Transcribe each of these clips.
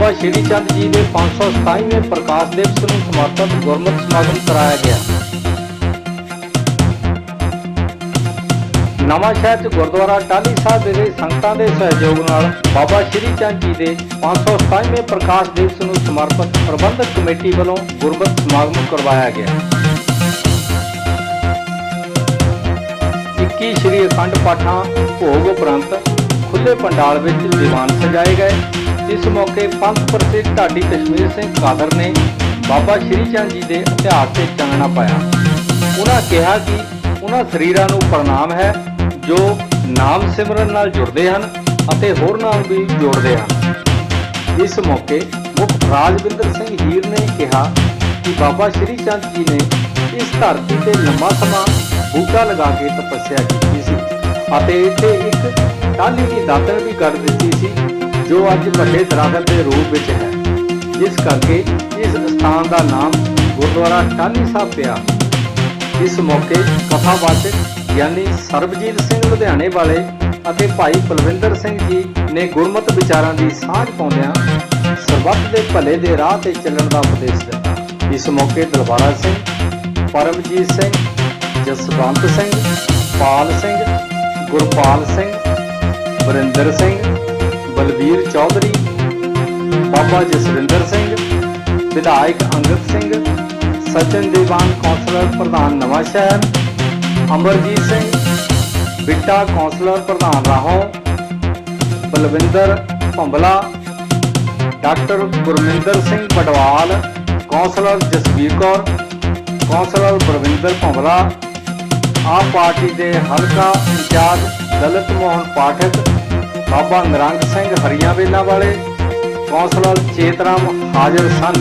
बाबा श्री चंद जी के 527वें प्रकाश दिवस को समर्पित गुरमत समागम कराया गया। नवां शहर गुरुद्वारा टाहली साहब विਖੇ संगतां के सहयोग नाल बाबा श्री चंद जी के 527वें प्रकाश दिवस को समर्पित प्रबंधक कमेटी वालों गुरमत समागम करवाया गया। 21 श्री अखंड पाठां भोग उपरंत खुले पंडाल में दीवान सजाए गए। इस मौके पंथ प्रसिद्ध ढाडी कश्मीर सिंह कादर ने बाबा श्री चंद जी के इतिहास से चानना पाया। उन्होंने कहा कि उन्होंने शरीरां नूं प्रणाम है जो नाम सिमरन नाल जुड़ते हैं और होरनां भी जोड़ते हैं। इस मौके मुख राजविंदर सिंह हीर ने कहा कि बाबा श्री चंद जी ने इस धरती से लंबा समा बूटा लगा के तपस्या की सी ਅਤੇ ਇੱਥੇ एक टाहली की दातन भी कर दी सी जो अज ਵੱਡੇ दरख्त के रूप में है, जिस करके इस स्थान का नाम गुरुद्वारा टाहली साहब पिया। इस मौके कथावाचक यानी सरबजीत सिंह लुधियाने वाले ਅਤੇ भाई बलविंदर सिंह जी ने गुरमत विचारों की सांझ पाउंदियां सरबत के भले के राह ते चलण का उपदेश दिता। इस मौके दलबारा सिंह, परमजीत सिंह, जसवंत सिंह, पाल सिंह, गुरपाल सिंह, वरिंदर सिंह, बलबीर चौधरी, बाबा जसविंदर सिंह, विधायक अंगद सिंह, सचिन दीवान कौंसलर प्रधान नवांशहर, अमरजीत सिंह बिट्टा कौंसलर प्रधान Rahon, Balwinder Bhambla, doctor Gurminder Singh Badwal, councillor Jasvir Kaur, councillor Balwinder Bhambla, Aam party के हल्का इंचार्ज दलित मोहन पाठक, बाबा निरंग सिंह हरियावेला वाले, कौंसलर चेतराम हाजिर सन।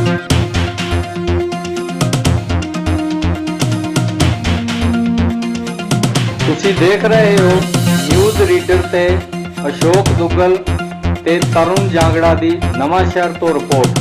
तुसी देख रहे हो न्यूज़ रीडर ते अशोक दुग्गल ते तरुण जांगड़ा दी नवांशहर तो रिपोर्ट।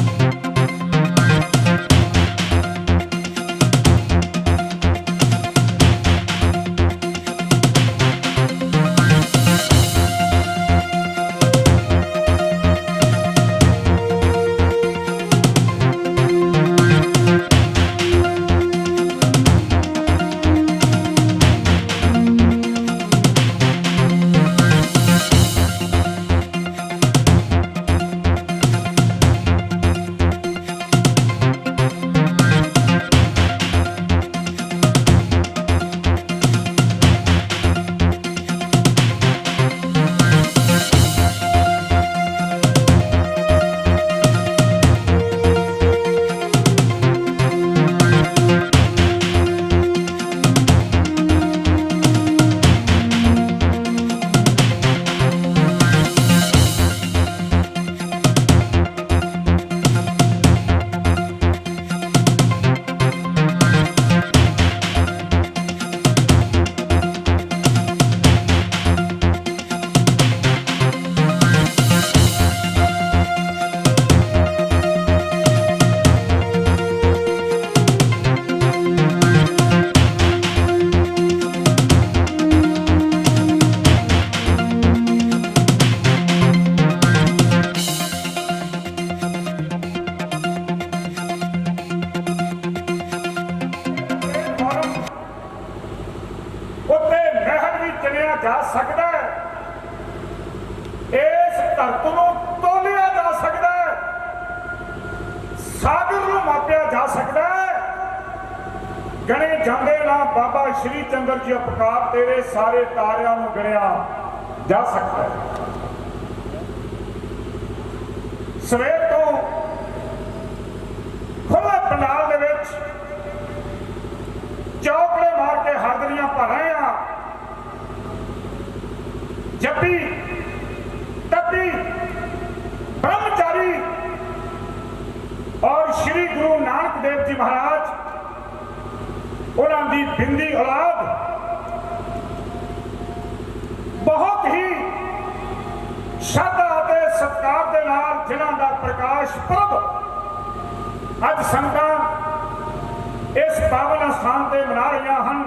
जा सकता है, इस धरत नूं तोलिया जा सकता है, सागर नूं मापिया जा सकता है। गणे जांदे ना बाबा श्री चंद्र जी उपकार तेरे सारे तारियां नूं गिणिया जा सकता है। सवेर तो खुले पंडाल दे विच चौकड़े मार के हाजरियां भर रहे हैं। जपी तपी ब्रह्मचारी और श्री गुरु नानक देव जी महाराज उन्होंने बिंदी औलाद बहुत ही श्रद्धा और सत्कार के नाल जिन्हां दा प्रकाश पुरब अज संगतां इस पावन स्थान से मना रही हैं।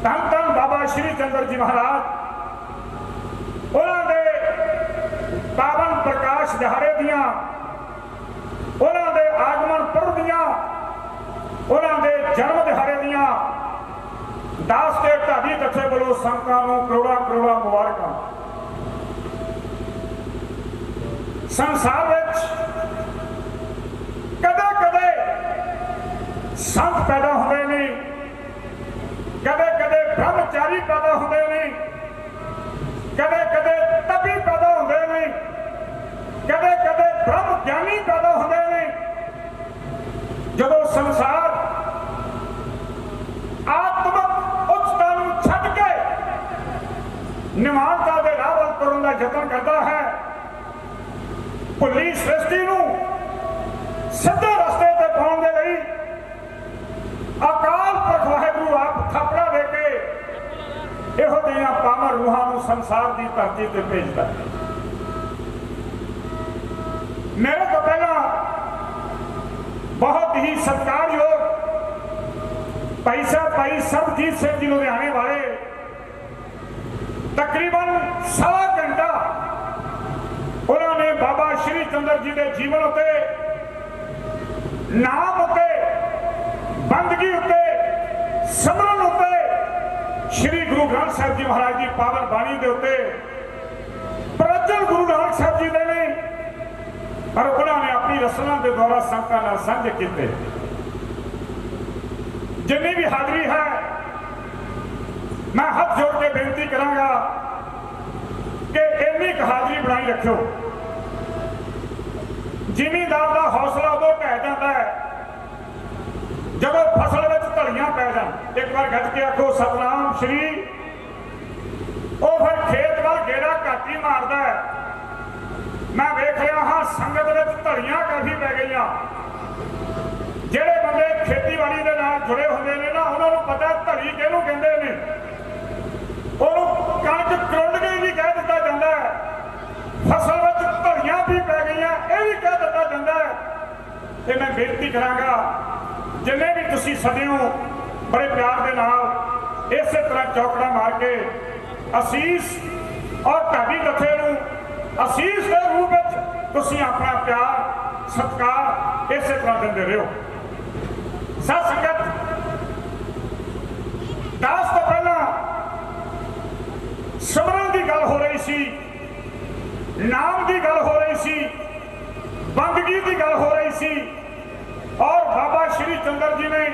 धन धन बाबा श्री चंद्र जी महाराज उन्होंने पावन प्रकाश ਦਿਹਾੜੇ ਦੀਆਂ, ਉਹਨਾਂ ਦੇ ਆਗਮਨ ਪੁਰਬ ਦੀਆਂ, ਉਹਨਾਂ ਦੇ ਜਨਮ ਦਿਹਾੜੇ ਦੀਆਂ ਦਾਸ ਤੇ ਢਾਡੀ ਜਥੇ ਵੱਲੋਂ ਸੰਗਤਾਂ ਨੂੰ ਕਰੋੜਾਂ ਕਰੋੜਾਂ ਮੁਬਾਰਕਾਂ। ਸੰਸਾਰ ਵਿੱਚ ਕਦੇ ਕਦੇ ਸੰਤ ਪੈਦਾ ਹੁੰਦੇ ਨੇ, ਕਦੇ ਕਦੇ ਬ੍ਰਹਮਚਾਰੀ ਪੈਦਾ ਹੁੰਦੇ ਨੇ, ਕਦੇ ਕਦੇ ਤਪੀ ਪੈਦਾ ਹੁੰਦੇ ਨੇ, ਕਦੇ ਕਦੇ ਬ੍ਰਹਮ ਗਿਆਨੀ ਪੈਦਾ ਹੁੰਦੇ ਨੇ। ਜਦੋਂ ਸੰਸਾਰ ਆਤਮਕ ਉੱਚਤਾ ਨੂੰ ਛੱਡ ਕੇ ਨਿਮਾਣਤਾ ਦੇ ਰਾਹ ਵੱਲ ਤੁਰਨ ਦਾ ਯਤਨ ਕਰਦਾ ਹੈ, ਭੁੱਲੀ ਸ੍ਰਿਸ਼ਟੀ ਨੂੰ ਸਿੱਧੇ ਰਸਤੇ ਤੇ ਪਾਉਣ ਦੇ ਲਈ ਅਕਾਲ ਪੁਰਖ ਵਾਹਿਗੁਰੂ ਆਪ ਥਾਪੜਾ ਦੇ ਕੇ ਇਹੋ ਜਿਹੀਆਂ ਪਾਵਨ ਰੂਹਾਂ ਨੂੰ ਸੰਸਾਰ ਦੀ ਧਰਤੀ ਤੇ ਭੇਜਦਾ ਹੈ। ਮੇਰੇ ਤੋਂ ਪਹਿਲਾਂ ਬਹੁਤ ਹੀ ਸਤਿਕਾਰਯੋਗ ਭਾਈ ਸਾਹਿਬ ਭਾਈ ਸਰਬਜੀਤ ਸਿੰਘ ਜੀ ਲੁਧਿਆਣੇ ਵਾਲੇ ਤਕਰੀਬਨ ਸਵਾ ਘੰਟਾ ਉਹਨਾਂ ਨੇ ਬਾਬਾ ਸ਼੍ਰੀ ਚੰਦਰ ਜੀ ਦੇ ਜੀਵਨ ਉੱਤੇ, ਨਾਮ ਉੱਤੇ, ਬੰਦਗੀ ਉੱਤੇ, ਸਿਮਰਨ ਉੱਤੇ, ਸ਼੍ਰੀ ਗੁਰੂ ਗ੍ਰੰਥ ਸਾਹਿਬ ਜੀ ਮਹਾਰਾਜ ਦੀ ਪਾਵਨ ਬਾਣੀ ਦੇ ਉੱਤੇ, ਪ੍ਰਚਲ ਗੁਰੂ ਨਾਨਕ ਸਾਹਿਬ ਜੀ ਦੇ ਨੇ, ਪਰ ਉਹਨਾਂ ਨੇ ਆਪਣੀ ਰਸਨਾ ਦੇ ਦੁਆਰਾ ਸੰਗਤਾਂ ਨਾਲ ਸਾਂਝੇ ਕੀਤੇ। ਜਿੰਨੀ ਵੀ ਹਾਜ਼ਰੀ ਹੈ, ਮੈਂ ਹੱਥ ਜੋੜ ਕੇ ਬੇਨਤੀ ਕਰਾਂਗਾ ਕਿ ਇੰਨੀ ਕੁ ਹਾਜ਼ਰੀ ਬਣਾਈ ਰੱਖਿਓ। ਜ਼ਿਮੀਂਦਾਰ ਦਾ ਹੌਸਲਾ ਉਦੋਂ ਢਹਿ ਜਾਂਦਾ ਹੈ ਜਦੋਂ ਫਸਲ ਵਿੱਚ ਧਲੀਆਂ ਪੈ ਜਾਣ। ਇੱਕ ਵਾਰ ਗੱਜ ਕੇ ਆਖੋ ਸਤਨਾਮ ਸ਼੍ਰੀ। ਉਹ ਫਿਰ ਖੇਤ ਵੱਲ ਗੇੜਾ ਘੱਟ ਹੀ ਮਾਰਦਾ ਹੈ। ਮੈਂ ਵੇਖ ਰਿਹਾ ਹਾਂ ਸੰਗਤ ਵਿੱਚ ਧਲੀਆਂ ਕਾਫੀ ਪੈ ਗਈਆਂ। ਜਿਹੜੇ ਬੰਦੇ ਖੇਤੀਬਾੜੀ ਦੇ ਨਾਲ ਜੁੜੇ ਹੁੰਦੇ ਨੇ ਨਾ, ਉਹਨਾਂ ਨੂੰ ਪਤਾ ਧਲੀ ਕਿਹਨੂੰ ਕਹਿੰਦੇ ਨੇ। ਉਹਨੂੰ ਕਣਕ ਕਰੁੰਡ ਗਈ ਵੀ ਕਹਿ ਦਿੱਤਾ ਜਾਂਦਾ ਹੈ, ਫਸਲ ਵਿੱਚ ਧਲੀਆਂ ਵੀ ਪੈ ਗਈਆਂ ਇਹ ਵੀ ਕਹਿ ਦਿੱਤਾ ਜਾਂਦਾ ਹੈ। ਤੇ ਮੈਂ ਬੇਨਤੀ ਕਰਾਂਗਾ ਜਿੰਨੇ ਵੀ ਤੁਸੀਂ ਸਦਿਓ ਬੜੇ ਪਿਆਰ ਦੇ ਨਾਲ ਇਸੇ ਤਰ੍ਹਾਂ ਚੌਕੜਾ ਮਾਰ ਕੇ ਅਸੀਸ ਔਰ ਢਾਡੀ ਜਥੇ ਨੂੰ ਅਸੀਸ ਦੇ ਰੂਪ ਵਿੱਚ ਤੁਸੀਂ ਆਪਣਾ ਪਿਆਰ ਸਤਿਕਾਰ ਇਸੇ ਤਰ੍ਹਾਂ ਦਿੰਦੇ ਰਹੋ। ਸਾਧ ਸੰਗਤ, ਦਾਸ ਤੋਂ ਪਹਿਲਾਂ ਸਿਮਰਨ ਦੀ ਗੱਲ ਹੋ ਰਹੀ ਸੀ, ਨਾਮ ਦੀ ਗੱਲ ਹੋ ਰਹੀ ਸੀ, ਬੰਦਗੀ ਦੀ ਗੱਲ ਹੋ ਰਹੀ ਸੀ, ਔਰ ਬਾਬਾ ਸ਼੍ਰੀ ਚੰਦਰ ਜੀ ਨੇ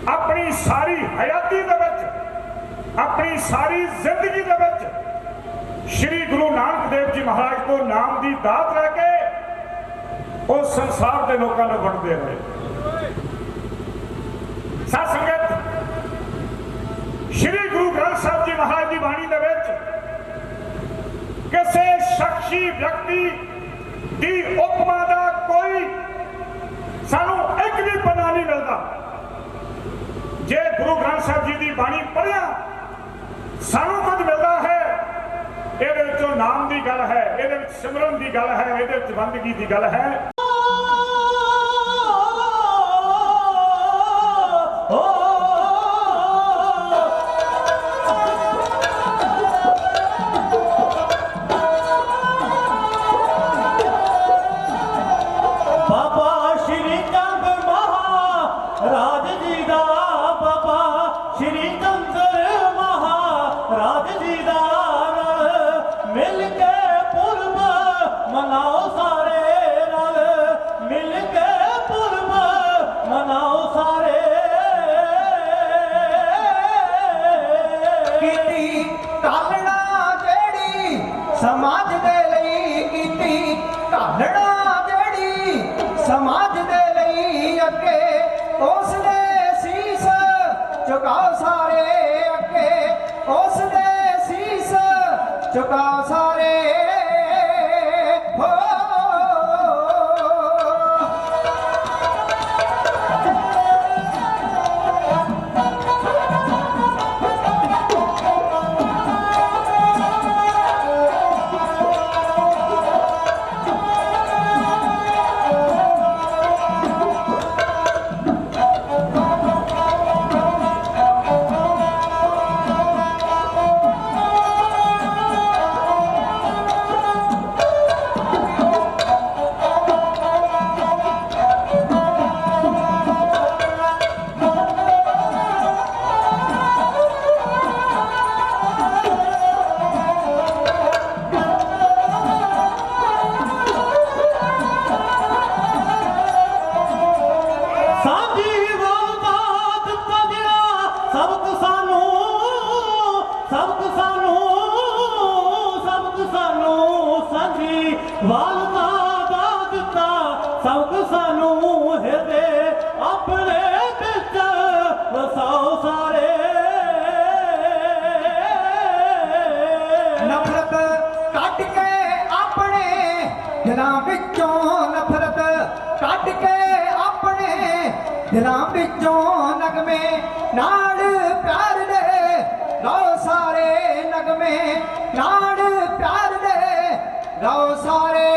ਆਪਣੀ ਸਾਰੀ ਹਯਾਤੀ ਦੇ ਵਿੱਚ, ਆਪਣੀ ਸਾਰੀ ਜ਼ਿੰਦਗੀ ਦੇ ਵਿੱਚ ਸ਼੍ਰੀ ਗੁਰੂ ਨਾਨਕ ਦੇਵ ਜੀ ਮਹਾਰਾਜ ਤੋਂ ਨਾਮ ਦੀ ਦਾਤ ਲੈ ਕੇ ਉਹ ਸੰਸਾਰ ਦੇ ਲੋਕਾਂ ਨੂੰ ਵੰਡਦੇ ਰਹੇ। ਸਾਧ ਸੰਗਤ, ਸ਼੍ਰੀ ਗੁਰੂ ਗ੍ਰੰਥ ਸਾਹਿਬ ਜੀ ਮਹਾਰਾਜ ਦੀ ਬਾਣੀ ਦੇ ਵਿੱਚ ਕਿਸੇ ਸ਼ਖਸੀ ਵਿਅਕਤੀ ਦੀ ਉਪਮਾ ਦਾ ਕੋਈ ਸਾਨੂੰ ਇੱਕ ਵੀ ਪਤਾ ਨਹੀਂ ਮਿਲਦਾ। ਜੇ ਗੁਰੂ ਗ੍ਰੰਥ ਸਾਹਿਬ ਜੀ ਦੀ ਬਾਣੀ ਪੜ੍ਹਿਆ ਸਾਨੂੰ ਕੁਝ ਮਿਲਦਾ ਹੈ, ਇਹਦੇ ਵਿੱਚੋਂ ਨਾਮ ਦੀ ਗੱਲ ਹੈ, ਇਹਦੇ ਵਿੱਚ ਸਿਮਰਨ ਦੀ ਗੱਲ ਹੈ, ਇਹਦੇ ਵਿੱਚ ਬੰਦਗੀ ਦੀ ਗੱਲ ਹੈ। समाज दे लई कीती ढालना जेड़ी समाज दे लई अगे उस दे सीस झुकाओ सारे अगे उस दे सीस झुकाओ सारे हो। ਵਾਲਦਾ ਦਾ ਦਿੱਤਾ ਸਭ ਸਾਨੂੰ ਹਿਰਦੇ ਆਪਣੇ ਵਿੱਚ ਵਸਾਓ ਸਾਰੇ ਨਫ਼ਰਤ ਕੱਢ ਕੇ ਆਪਣੇ ਦਿਲਾਂ ਵਿੱਚੋਂ ਨਫ਼ਰਤ ਕੱਢ ਕੇ ਆਪਣੇ ਦਿਲਾਂ ਵਿੱਚੋਂ ਨਗਮੇ ਨਾਲ ਪਿਆਰ ਦੇ ਲਓ ਸਾਰੇ ਨਗਮੇ ਨਾਲ ਪਿਆਰ ਦੇ ਲਓ ਸਾਰੇ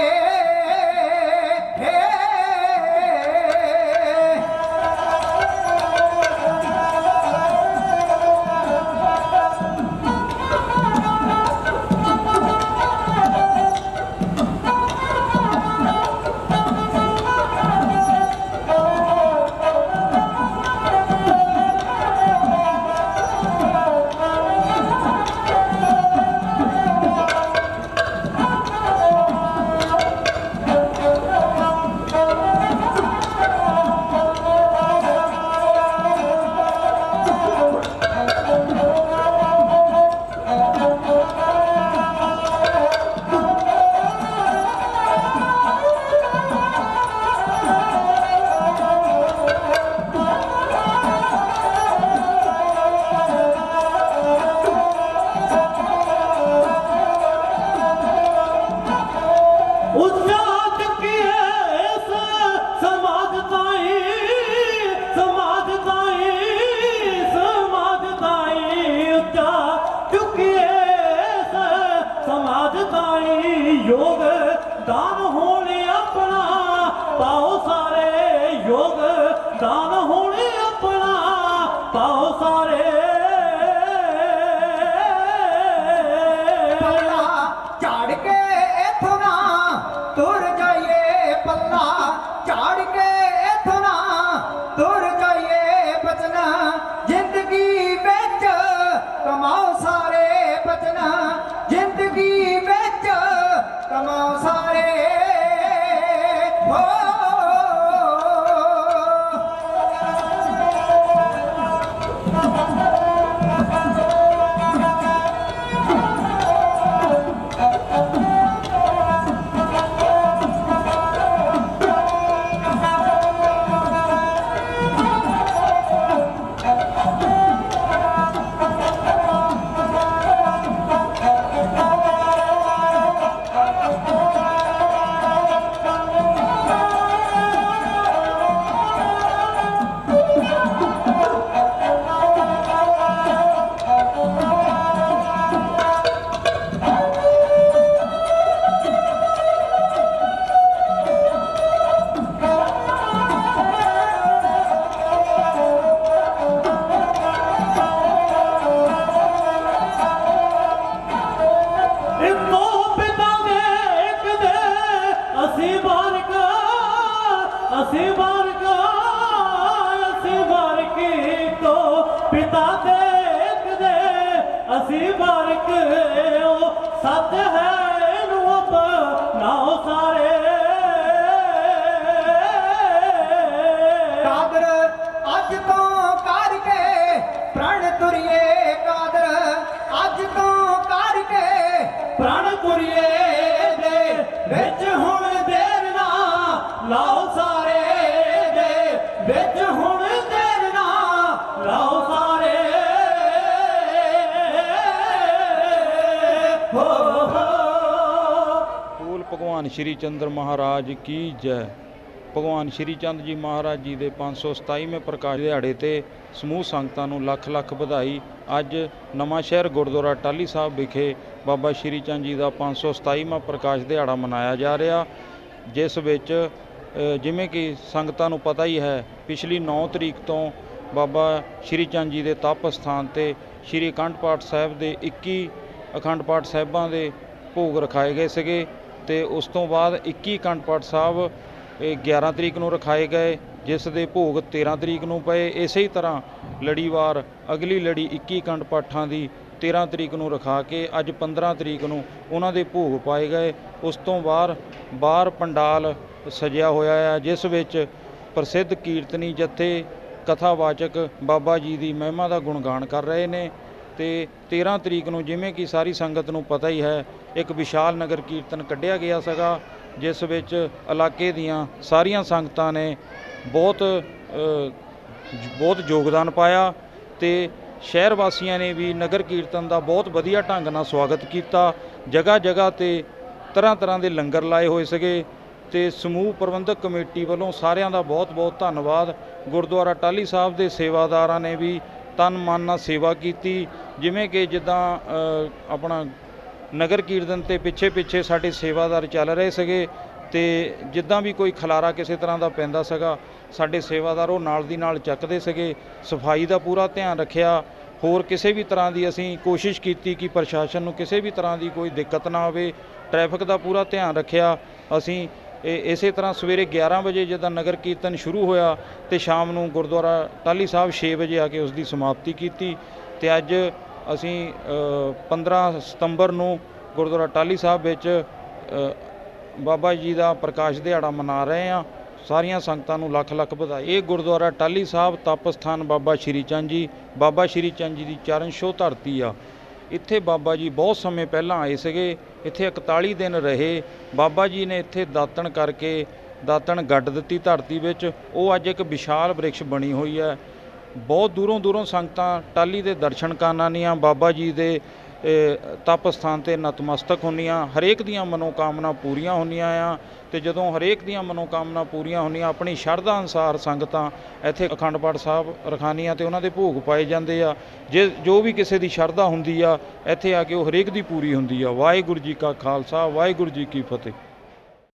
ਯੋਗ ਦਾਨ ਹੋਣੇ ਆਪਣਾ ਪਾਓ ਸਾਰੇ ਯੋਗ ਦਾਨ ਹੋਣੇ ਆਪਣਾ ਪਾਓ ਸਾਰੇ ਪੱਲਾ ਝਾੜ ਕੇ ਇਥੋਂ ਨਾ ਤੁਰ ਜਾਈਏ ਪੱਲਾ ਝਾੜ ਕੇ ਇਥੋਂ ਨਾ ਤੁਰ ਜਾਈਏ ਬਚਨਾ ਜ਼ਿੰਦਗੀ ਵਿੱਚ ਕਮਾਓ ਸਾਰੇ ਬਚਨਾ ਜ਼ਿੰਦਗੀ ਵਿੱਚ ਕਮਾਓ ਸਾਰੇ पिता देख दे असी बारिक ओ सत है रूप नाओ सारे ਕਾਦਰ ਅੱਜ ਤੋਂ ਕਰਕੇ ਪ੍ਰਣ ਤੁਰੀਏ ਕਾਦਰ ਅੱਜ ਤੋਂ ਕਰਕੇ प्राण तुरिए दे विच हुण देर ना लाओ सारे दे विच हुण देर ना लाओ सारे हो बोल भगवान श्री चंद्र महाराज की जय। ਭਗਵਾਨ ਸ਼੍ਰੀ ਚੰਦ ਜੀ ਮਹਾਰਾਜ ਜੀ ਦੇ 527ਵੇਂ ਪ੍ਰਕਾਸ਼ ਦਿਹਾੜੇ ਤੇ ਸਮੂਹ ਸੰਗਤਾਂ ਨੂੰ ਲੱਖ ਲੱਖ ਵਧਾਈ। ਅੱਜ ਨਵਾਂ ਸ਼ਹਿਰ ਗੁਰਦੁਆਰਾ ਟਾਹਲੀ ਸਾਹਿਬ ਵਿਖੇ ਬਾਬਾ ਸ਼੍ਰੀ ਚੰਦ ਜੀ ਦਾ 527ਵਾਂ ਪ੍ਰਕਾਸ਼ ਦਿਹਾੜਾ ਮਨਾਇਆ ਜਾ ਰਿਹਾ, ਜਿਸ ਵਿੱਚ ਜਿਵੇਂ ਕਿ ਸੰਗਤਾਂ ਨੂੰ ਪਤਾ ਹੀ ਹੈ ਪਿਛਲੀ 9 ਤਰੀਕ ਤੋਂ ਬਾਬਾ ਸ਼੍ਰੀ ਚੰਦ ਜੀ ਦੇ ਤਪ ਸਥਾਨ ਤੇ ਸ਼੍ਰੀ ਅਖੰਡ ਪਾਠ ਸਾਹਿਬ ਦੇ 21 ਅਖੰਡ ਪਾਠ ਸਾਹਿਬਾਂ ਦੇ ਭੋਗ ਰਖਾਏ ਗਏ ਸੀਗੇ ਤੇ ਉਸ ਤੋਂ ਬਾਅਦ 21 ਅਖੰਡ ਪਾਠ ਸਾਹਿਬ 11 ਤਰੀਕ ਨੂੰ ਰਖਾਏ ਗਏ, ਜਿਸ ਦੇ ਭੋਗ 13 ਤਰੀਕ ਨੂੰ ਪਏ। ਇਸੇ ਹੀ ਤਰ੍ਹਾਂ ਲੜੀਵਾਰ ਅਗਲੀ ਲੜੀ 21 ਅਖੰਡ ਪਾਠਾਂ ਦੀ 13 ਤਰੀਕ ਨੂੰ ਰਖਾ ਕੇ ਅੱਜ 15 ਤਰੀਕ ਨੂੰ ਉਹਨਾਂ ਦੇ ਭੋਗ ਪਾਏ ਗਏ। ਉਸ ਤੋਂ ਬਾਹਰ ਪੰਡਾਲ ਸਜਿਆ ਹੋਇਆ ਹੈ, ਜਿਸ ਵਿੱਚ ਪ੍ਰਸਿੱਧ ਕੀਰਤਨੀ ਜਥੇ ਕਥਾਵਾਚਕ ਬਾਬਾ ਜੀ ਦੀ ਮਹਿਮਾ ਦਾ ਗੁਣਗਾਨ ਕਰ ਰਹੇ ਨੇ ਤੇ 13 ਤਰੀਕ ਨੂੰ ਜਿਵੇਂ ਕਿ ਸਾਰੀ ਸੰਗਤ ਨੂੰ ਪਤਾ ਹੀ ਹੈ ਇੱਕ ਵਿਸ਼ਾਲ ਨਗਰ ਕੀਰਤਨ ਕੱਢਿਆ ਗਿਆ ਸੀਗਾ, ਜਿਸ ਵਿੱਚ ਇਲਾਕੇ ਦੀਆਂ ਸਾਰੀਆਂ ਸੰਗਤਾਂ ਨੇ ਬਹੁਤ ਯੋਗਦਾਨ ਪਾਇਆ ਤੇ ਸ਼ਹਿਰ ਵਾਸੀਆਂ ਨੇ ਵੀ ਨਗਰ ਕੀਰਤਨ ਦਾ ਬਹੁਤ ਵਧੀਆ ਢੰਗ ਨਾਲ ਸਵਾਗਤ ਕੀਤਾ। ਜਗ੍ਹਾ ਜਗ੍ਹਾ ਤੇ ਤਰ੍ਹਾਂ ਤਰ੍ਹਾਂ ਦੇ ਲੰਗਰ ਲਾਏ ਹੋਏ ਸੀਗੇ ਤੇ ਸਮੂਹ ਪ੍ਰਬੰਧਕ ਕਮੇਟੀ ਵੱਲੋਂ ਸਾਰਿਆਂ ਦਾ ਬਹੁਤ ਬਹੁਤ ਧੰਨਵਾਦ। ਗੁਰਦੁਆਰਾ ਟਾਹਲੀ ਸਾਹਿਬ ਦੇ ਸੇਵਾਦਾਰਾਂ ਨੇ ਵੀ ਤਨ ਮਨ ਨਾਲ ਸੇਵਾ ਕੀਤੀ, ਜਿਵੇਂ ਕਿ ਜਿੱਦਾਂ ਆਪਣਾ ਨਗਰ ਕੀਰਤਨ ਤੇ ਪਿੱਛੇ ਪਿੱਛੇ ਸਾਡੇ ਸੇਵਾਦਾਰ ਚੱਲ ਰਹੇ ਸੀਗੇ ਤੇ ਜਿੱਦਾਂ ਵੀ ਕੋਈ ਖਲਾਰਾ ਕਿਸੇ ਤਰ੍ਹਾਂ ਦਾ ਪੈਂਦਾ ਸੀਗਾ ਸਾਡੇ ਸੇਵਾਦਾਰ ਉਹ ਨਾਲ ਦੀ ਨਾਲ ਚੱਕਦੇ ਸੀਗੇ। ਸਫਾਈ ਦਾ ਪੂਰਾ ਧਿਆਨ ਰੱਖਿਆ। ਹੋਰ ਕਿਸੇ ਵੀ ਤਰ੍ਹਾਂ ਦੀ ਅਸੀਂ ਕੋਸ਼ਿਸ਼ ਕੀਤੀ ਕਿ ਪ੍ਰਸ਼ਾਸਨ ਨੂੰ ਕਿਸੇ ਵੀ ਤਰ੍ਹਾਂ ਦੀ ਕੋਈ ਦਿੱਕਤ ਨਾ ਆਵੇ। ਟ੍ਰੈਫਿਕ ਦਾ ਪੂਰਾ ਧਿਆਨ ਰੱਖਿਆ। ਅਸੀਂ ਇਸੇ ਤਰ੍ਹਾਂ ਸਵੇਰੇ 11 ਵਜੇ ਜਦੋਂ ਨਗਰ ਕੀਰਤਨ ਸ਼ੁਰੂ ਹੋਇਆ ਤੇ ਸ਼ਾਮ ਨੂੰ ਗੁਰਦੁਆਰਾ ਟਾਹਲੀ ਸਾਹਿਬ 6 ਵਜੇ ਆ ਕੇ ਉਸ ਦੀ ਸਮਾਪਤੀ ਕੀਤੀ ਤੇ ਅੱਜ ਅਸੀਂ 15 ਸਤੰਬਰ ਨੂੰ ਗੁਰਦੁਆਰਾ ਟਾਹਲੀ ਸਾਹਿਬ ਵਿੱਚ ਬਾਬਾ ਜੀ ਦਾ ਪ੍ਰਕਾਸ਼ ਦਿਹਾੜਾ ਮਨਾ ਰਹੇ ਹਾਂ। ਸਾਰੀਆਂ ਸੰਗਤਾਂ ਨੂੰ ਲੱਖ ਲੱਖ ਵਧਾਈ। ਇਹ ਗੁਰਦੁਆਰਾ ਟਾਹਲੀ ਸਾਹਿਬ ਤਪ ਸਥਾਨ ਬਾਬਾ ਸ਼੍ਰੀ ਚੰਦ ਜੀ ਦੀ ਚਰਨ ਛੋਹ ਧਰਤੀ ਆ। ਇੱਥੇ ਬਾਬਾ ਜੀ ਬਹੁਤ ਸਮੇਂ ਪਹਿਲਾਂ ਆਏ ਸੀਗੇ, ਇੱਥੇ 41 ਦਿਨ ਰਹੇ। ਬਾਬਾ ਜੀ ਨੇ ਇੱਥੇ ਦਾਤਣ ਕਰਕੇ ਦਾਤਣ ਗੱਡ ਦਿੱਤੀ ਧਰਤੀ ਵਿੱਚ, ਉਹ ਅੱਜ ਇੱਕ ਵਿਸ਼ਾਲ ਬ੍ਰਿਕਸ਼ ਬਣੀ ਹੋਈ ਹੈ। ਬਹੁਤ ਦੂਰੋਂ ਦੂਰੋਂ ਸੰਗਤਾਂ ਟਾਹਲੀ ਦੇ ਦਰਸ਼ਨ ਕਰਨ ਆਉਂਦੀਆਂ, ਬਾਬਾ ਜੀ ਦੇ ਤਪ ਸਥਾਨ 'ਤੇ ਨਤਮਸਤਕ ਹੁੰਦੀਆਂ। ਹਰੇਕ ਦੀਆਂ ਮਨੋਕਾਮਨਾ ਪੂਰੀਆਂ ਹੁੰਦੀਆਂ ਆ ਤੇ ਜਦੋਂ ਹਰੇਕ ਦੀਆਂ ਮਨੋਕਾਮਨਾ ਪੂਰੀਆਂ ਹੁੰਦੀਆਂ ਆਪਣੀ ਸ਼ਰਧਾ ਅਨੁਸਾਰ ਸੰਗਤਾਂ ਇੱਥੇ ਅਖੰਡ ਪਾਠ ਸਾਹਿਬ ਰਖਾਉਂਦੀਆਂ ਤੇ ਉਹਨਾਂ ਦੇ ਭੋਗ ਪਾਏ ਜਾਂਦੇ ਆ। ਜੋ ਵੀ ਕਿਸੇ ਦੀ ਸ਼ਰਧਾ ਹੁੰਦੀ ਆ ਇੱਥੇ ਆ ਕੇ ਉਹ ਹਰੇਕ ਦੀ ਪੂਰੀ ਹੁੰਦੀ ਆ। ਵਾਹਿਗੁਰੂ ਜੀ ਕਾ ਖਾਲਸਾ, ਵਾਹਿਗੁਰੂ ਜੀ ਕੀ ਫਤਿਹ।